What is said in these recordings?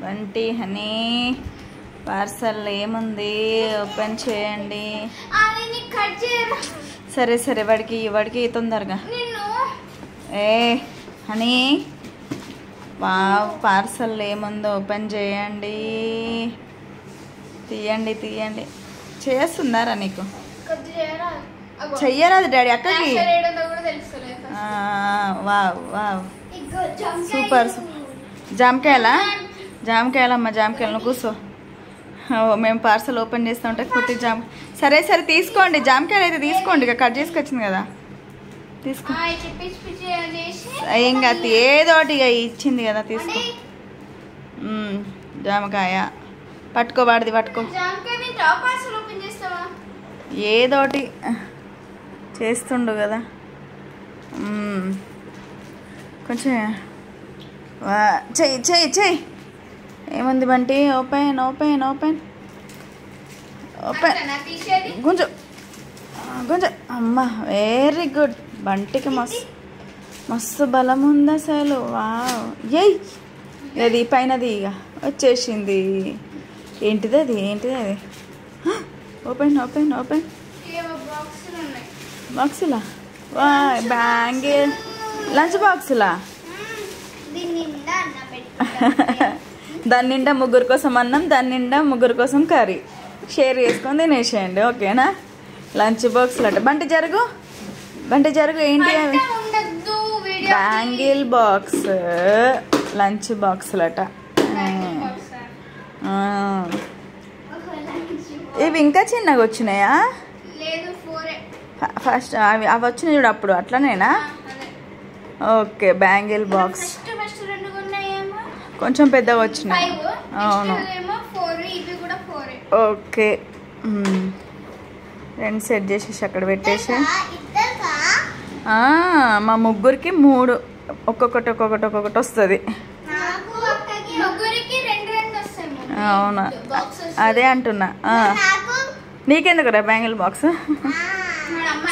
Bunty Honey parcel ఏముంది open చేయండి. సరే సరే వాడికి తొందరగా. ఏ హనీ పార్సల్ ఏముందో ఓపెన్ చేయండి. తీయండి తీయండి. చేస్తుందారా నీకు? చెయ్యరాదు డాడీ అక్కకి. Wow wow super. జామకాయలమ్మ జామకాయలు. నువ్వు కూర్చో. మేము పార్సల్ ఓపెన్ చేస్తూ ఉంటే కుట్టి సరే సరే తీసుకోండి. జామకాయలు అయితే తీసుకోండి. ఇక కట్ చేసుకొచ్చింది కదా తీసుకో. ఏం కాదు ఏదోటి ఇక ఇచ్చింది కదా తీసుకో. జామకాయ పట్టుకో. వాడిది పట్టుకో. ఏదోటి చేస్తుండు కదా కొంచెం. చెయ్యి చెయ్యి చెయ్యి. ఏముంది Bunty? Open open open open. గుంజు గుంజు. అమ్మ వెరీ గుడ్. బంటికి మస్తు బలం ఉంది అసలు. వావ్. ఏయ్ అది పైనది ఇక వచ్చేసింది. ఏంటిది అది? ఏంటిది అది? Open open open. బాక్సులా? వా బ్యాంగిల్ లంచ్ బాక్సులా? దాని నిండా ముగ్గురు కోసం అన్నం, దాని నిండా ముగ్గురు కోసం కర్రీ షేర్ చేసుకొని తినేసేయండి. ఓకేనా? లంచ్ బాక్సులు అట. బంటి జరుగు. ఏంటి అవి? బ్యాంగిల్ బాక్స్ లంచ్ బాక్సులట. ఇవి ఇంకా చిన్నగా వచ్చినాయా? ఫస్ట్ అవి వచ్చినాయి చూడు అప్పుడు. అట్లనేనా? ఓకే బ్యాంగిల్ బాక్స్ కొంచెం పెద్దగా వచ్చినాయి. అవును. ఓకే రెండు సెట్ చేసేసి అక్కడ పెట్టేసి. మా ముగ్గురికి 3 ఒక్కొక్కటి వస్తుంది. అవునా? అదే అంటున్నా. నీకెందుకురా బ్యాంగిల్ బాక్స్?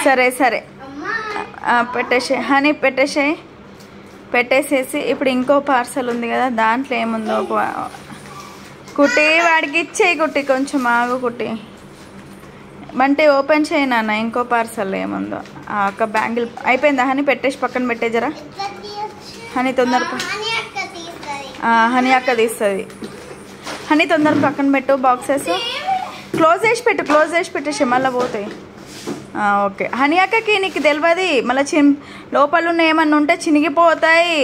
సరే సరే హనీ పెట్టేసేసి ఇప్పుడు ఇంకో పార్సల్ ఉంది కదా దాంట్లో ఏముందో కుట్టి వాడికి ఇచ్చేయి. కుట్టి కొంచెం ఆగు కుట్టి. బంటి ఓపెన్ చేయి నాన్న. ఇంకో పార్సల్ ఏముందో. ఒక బ్యాంగిల్ అయిపోయిందా హనీ? పెట్టేసి పక్కన పెట్టేజరా హనీ. తొందరగా హనీ అక్క తీస్తుంది. హనీ తొందరగా పక్కన పెట్టు. బాక్సెస్ క్లోజ్ చేసి పెట్టేసి మళ్ళీ పోతాయి. ఓకే హనీ అక్కకి నీకు తెలియదు మళ్ళీ లోపల ఉన్న ఏమన్నా ఉంటే చినిగిపోతాయి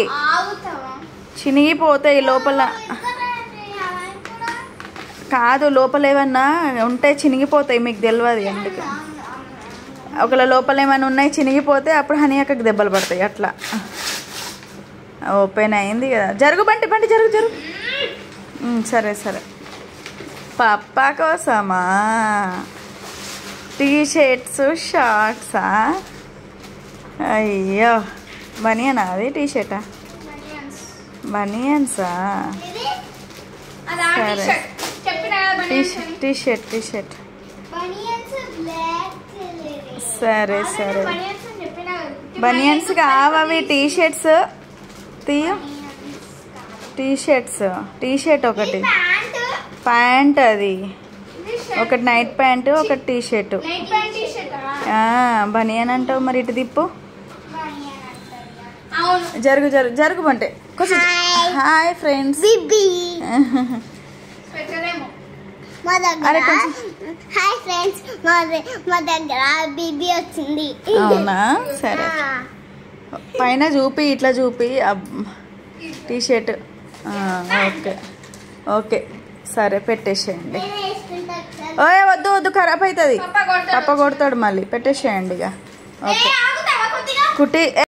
లోపల. కాదు లోపల ఏమన్నా ఉంటే చినిగిపోతాయి. మీకు తెలియదు అందుకే. ఒకవేళ లోపల ఏమైనా ఉన్నాయి చినిగిపోతే అప్పుడు హనీ అక్కకి దెబ్బలు పడతాయి. అట్లా ఓపెన్ అయింది కదా. జరుగు బంటి జరుగు. సరే సరే. పప్పా కోసమా టీ షర్ట్స్ షార్ట్సా? అయ్యో బనియనా? అది టీ షర్టా? బనియన్సా? సరే టీ షర్ట్ సరే సరే. బనియన్స్ కావవి. టీ షర్ట్స్ తీయ. టీ షర్ట్ ఒకటి, ప్యాంట్ అది ఒకటి, నైట్ ప్యాంటు ఒకటి, టీ షర్టు. బనియన్ అంటావు మరి. ఇటు తిప్పు. జరుగు బంటే కొంచెం. Hi friends. Hi friends. మా దగ్గర బీబీ వచ్చింది. అవునా? సరే పైన చూపి, ఇట్లా చూపి టీ షర్ట్. ఓకే ఓకే సరే పెట్టేసేయండి. ఓయ్ వద్దు ఖరాబ్ అవుతుంది. పప్ప కొడతాడు మళ్ళీ. పెట్టేసేయండి ఇక. ఓకే కుట్టి.